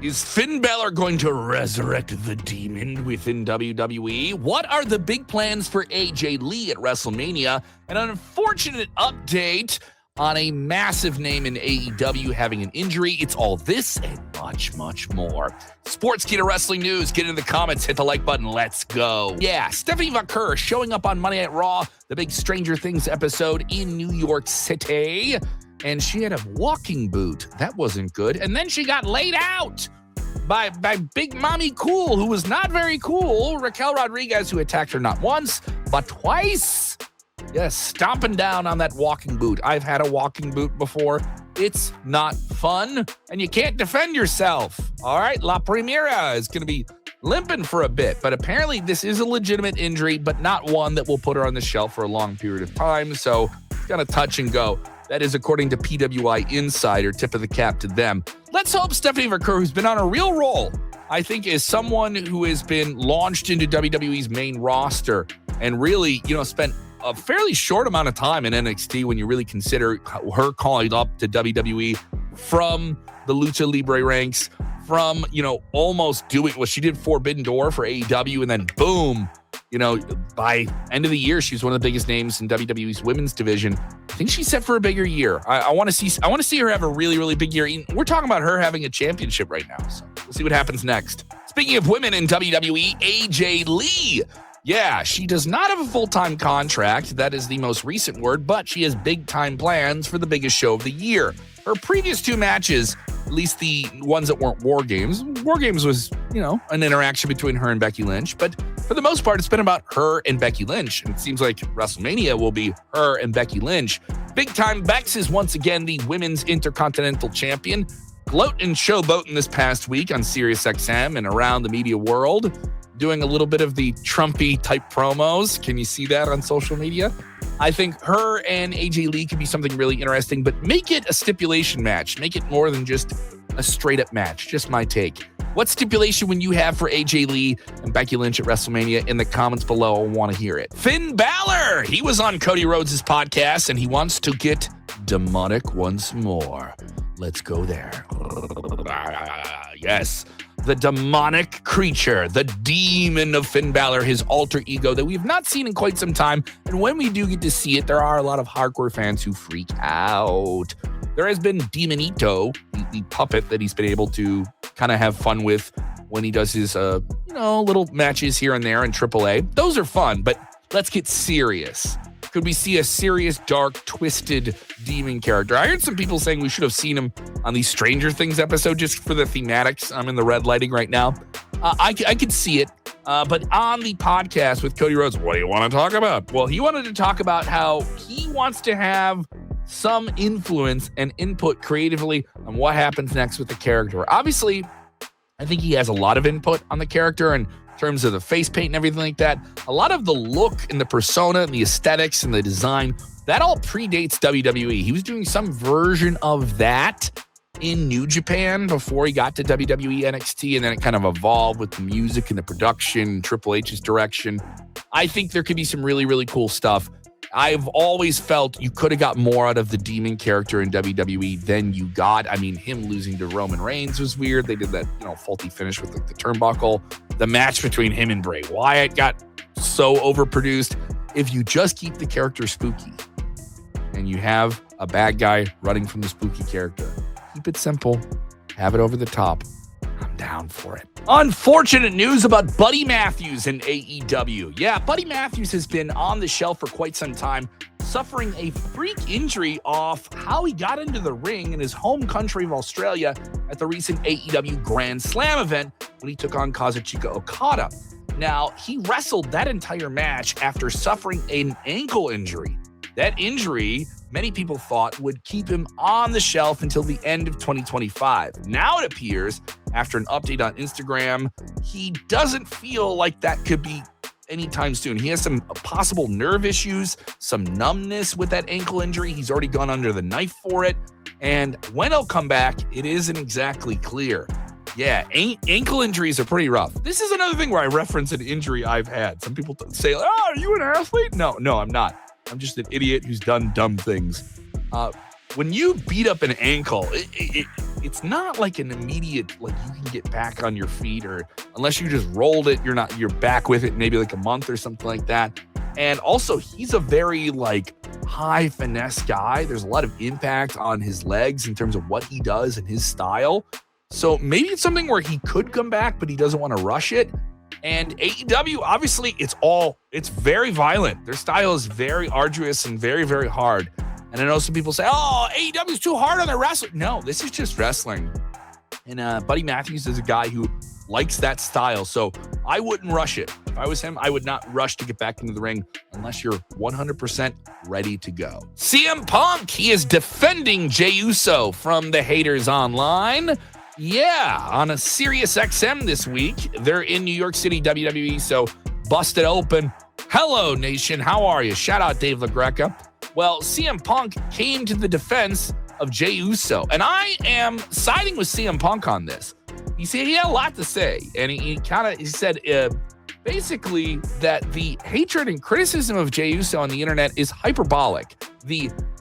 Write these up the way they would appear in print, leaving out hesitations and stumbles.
Is Finn Balor going to resurrect the demon within WWE? What are the big plans for AJ Lee at WrestleMania? And an unfortunate update on a massive name in AEW having an injury. It's all this and much, much more. Sportskeeda Wrestling News. Get in the comments. Hit the like button. Let's go. Yeah, Stephanie Vaquer showing up on Monday Night Raw, the big Stranger Things episode in New York City. And she had a walking boot. That wasn't good. And then she got laid out by Big Mommy Cool, who was not very cool. Raquel Rodriguez, who attacked her not once, but twice. Yes, stomping down on that walking boot. I've had a walking boot before. It's not fun, and you can't defend yourself. All right, La Primera is going to be limping for a bit, but apparently this is a legitimate injury, but not one that will put her on the shelf for a long period of time. So it's going to touch and go. That is according to PWI Insider. Tip of the cap to them. Let's hope Stephanie Vaquer, who's been on a real roll, I think is someone who has been launched into WWE's main roster and really, spent a fairly short amount of time in NXT when you really consider her calling up to WWE from the Lucha Libre ranks, from, almost doing what she did Forbidden Door for AEW, and then boom, by end of the year, she was one of the biggest names in WWE's women's division. I think she's set for a bigger year. I want to see her have a really, really big year. We're talking about her having a championship right now, so we'll see what happens next. Speaking of women in WWE, AJ Lee. Yeah, she does not have a full-time contract. That is the most recent word, but she has big-time plans for the biggest show of the year. Her previous two matches, at least the ones that weren't War Games. War Games was, an interaction between her and Becky Lynch, but for the most part, it's been about her and Becky Lynch, and it seems like WrestleMania will be her and Becky Lynch. Big-time Bex is once again the Women's Intercontinental Champion, gloating and showboating this past week on SiriusXM and around the media world, doing a little bit of the Trumpy type promos. Can you see that on social media? I think her and AJ Lee could be something really interesting, but make it a stipulation match. Make it more than just a straight up match. Just my take. What stipulation would you have for AJ Lee and Becky Lynch at WrestleMania? In the comments below, I want to hear it. Finn Balor, he was on Cody Rhodes' podcast and he wants to get demonic once more. Let's go there. Yes. The demonic creature, the demon of Finn Balor, his alter ego that we've not seen in quite some time. And when we do get to see it, there are a lot of hardcore fans who freak out. There has been Demonito, the puppet that he's been able to kind of have fun with when he does his, little matches here and there in AAA. Those are fun, but let's get serious. Could we see a serious, dark, twisted demon character? I heard some people saying we should have seen him on the Stranger Things episode just for the thematics. I'm in the red lighting right now. I could see it. But on the podcast with Cody Rhodes, what do you want to talk about? Well, he wanted to talk about how he wants to have some influence and input creatively on what happens next with the character. Obviously, I think he has a lot of input on the character and terms of the face paint and everything like that. A lot of the look and the persona and the aesthetics and the design, that all predates WWE. He was doing some version of that in New Japan before he got to WWE NXT, and then it kind of evolved with the music and the production, Triple H's direction. I think there could be some really, really cool stuff. I've always felt you could have got more out of the demon character in WWE than you got. I mean, him losing to Roman Reigns was weird. They did that, faulty finish with the turnbuckle. The match between him and Bray Wyatt got so overproduced. If you just keep the character spooky and you have a bad guy running from the spooky character, keep it simple, have it over the top. I'm down for it. Unfortunate news about Buddy Matthews in AEW. Yeah, Buddy Matthews has been on the shelf for quite some time, suffering a freak injury off how he got into the ring in his home country of Australia at the recent AEW Grand Slam event when he took on Kazuchika Okada. Now, he wrestled that entire match after suffering an ankle injury. That injury, many people thought, would keep him on the shelf until the end of 2025. Now it appears, after an update on Instagram, he doesn't feel like that could be anytime soon. He has some possible nerve issues, some numbness with that ankle injury. He's already gone under the knife for it. And when he'll come back, it isn't exactly clear. Yeah, ankle injuries are pretty rough. This is another thing where I reference an injury I've had. Some people say, are you an athlete? No, I'm not. I'm just an idiot who's done dumb things. When you beat up an ankle, it's not like an immediate, like you can get back on your feet, or unless you just rolled it, you're back with it maybe like a month or something like that. And also, he's a very like high finesse guy. There's a lot of impact on his legs in terms of what he does and his style. So maybe it's something where he could come back, but he doesn't want to rush it. And AEW, obviously, it's very violent. Their style is very arduous and very, very hard. And I know some people say, oh, AEW is too hard on their wrestling. No, this is just wrestling. And Buddy Matthews is a guy who likes that style. So I wouldn't rush it. If I was him, I would not rush to get back into the ring unless you're 100% ready to go. CM Punk, he is defending Jey Uso from the haters online. Yeah, on a Sirius XM this week. They're in New York City, WWE, so busted open. Hello, nation. How are you? Shout out Dave LaGreca. Well, CM Punk came to the defense of Jey Uso, and I am siding with CM Punk on this. He had a lot to say, and he said basically that the hatred and criticism of Jey Uso on the internet is hyperbolic.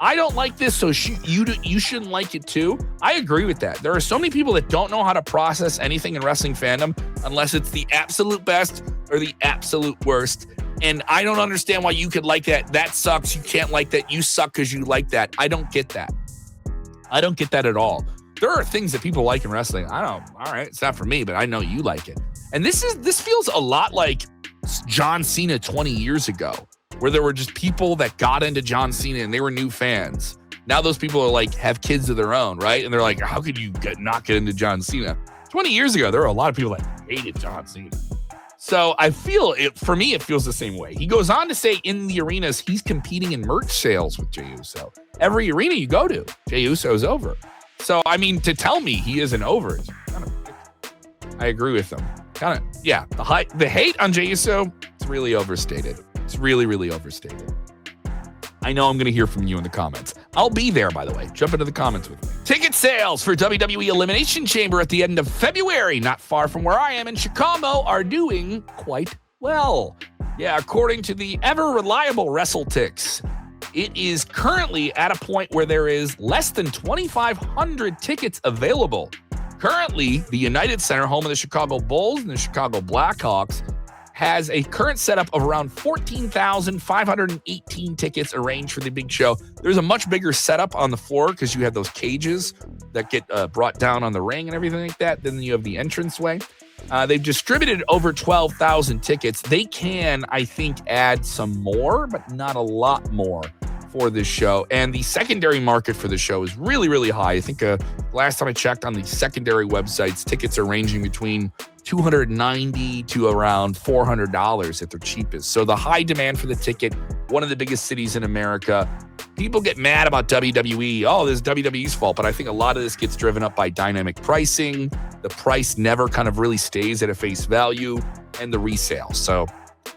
I don't like this, so you shouldn't like it too. I agree with that. There are so many people that don't know how to process anything in wrestling fandom unless it's the absolute best or the absolute worst. And I don't understand why you could like that. That sucks. You can't like that. You suck because you like that. I don't get that. I don't get that at all. There are things that people like in wrestling. All right, it's not for me, but I know you like it. And this feels a lot like John Cena 20 years ago, where there were just people that got into John Cena and they were new fans. Now those people are like, have kids of their own, right? And they're like, how could you not get into John Cena? 20 years ago, there were a lot of people that hated John Cena. So I feel for me, it feels the same way. He goes on to say in the arenas, he's competing in merch sales with Jey Uso. Every arena you go to, Jey Uso's over. So, I mean, to tell me he isn't over, I agree with him. The hate on Jey Uso, it's really overstated. It's really, really overstated. I know I'm going to hear from you in the comments. I'll be there, by the way. Jump into the comments with me. Ticket sales for WWE Elimination Chamber at the end of February, not far from where I am in Chicago, are doing quite well. Yeah, according to the ever-reliable WrestleTix, it is currently at a point where there is less than 2,500 tickets available. Currently, the United Center, home of the Chicago Bulls and the Chicago Blackhawks, has a current setup of around 14,518 tickets arranged for the big show. There's a much bigger setup on the floor because you have those cages that get brought down on the ring and everything like that. Then you have the entranceway. They've distributed over 12,000 tickets. They can, I think, add some more, but not a lot more for this show. And the secondary market for the show is really, really high. I think last time I checked on the secondary websites, tickets are ranging between $290 to around $400 at their cheapest. So the high demand for the ticket, one of the biggest cities in America. People get mad about WWE. Oh, this is WWE's fault. But I think a lot of this gets driven up by dynamic pricing. The price never kind of really stays at a face value, and the resale. So,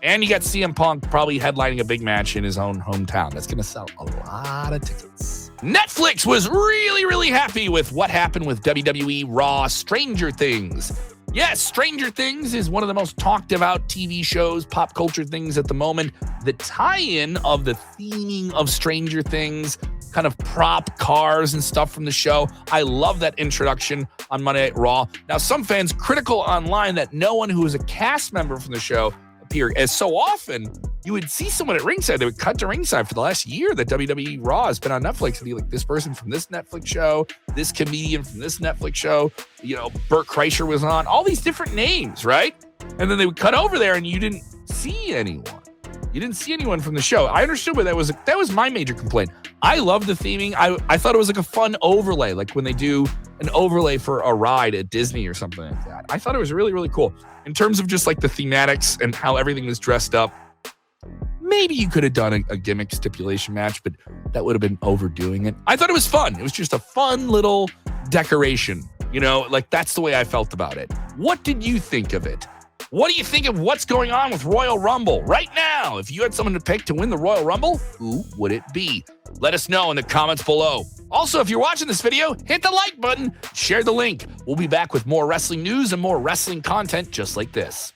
and you got CM Punk probably headlining a big match in his own hometown. That's going to sell a lot of tickets. Netflix was really, really happy with what happened with WWE Raw Stranger Things. Yes, Stranger Things is one of the most talked about TV shows, pop culture things at the moment. The tie-in of the theming of Stranger Things, kind of prop cars and stuff from the show. I love that introduction on Monday Night Raw. Now, some fans critical online that no one who is a cast member from the show appeared, as so often you would see someone at ringside. They would cut to ringside for the last year that WWE Raw has been on Netflix and be like, this person from this Netflix show, this comedian from this Netflix show, Burt Kreischer was on, all these different names, right? And then they would cut over there and you didn't see anyone. You didn't see anyone from the show. I understood what that was. That was my major complaint. I love the theming. I thought it was like a fun overlay, like when they do an overlay for a ride at Disney or something like that. I thought it was really, really cool. In terms of just like the thematics and how everything was dressed up, maybe you could have done a gimmick stipulation match, but that would have been overdoing it. I thought it was fun. It was just a fun little decoration. Like that's the way I felt about it. What did you think of it? What do you think of what's going on with Royal Rumble right now? If you had someone to pick to win the Royal Rumble, who would it be? Let us know in the comments below. Also, if you're watching this video, hit the like button, share the link. We'll be back with more wrestling news and more wrestling content just like this.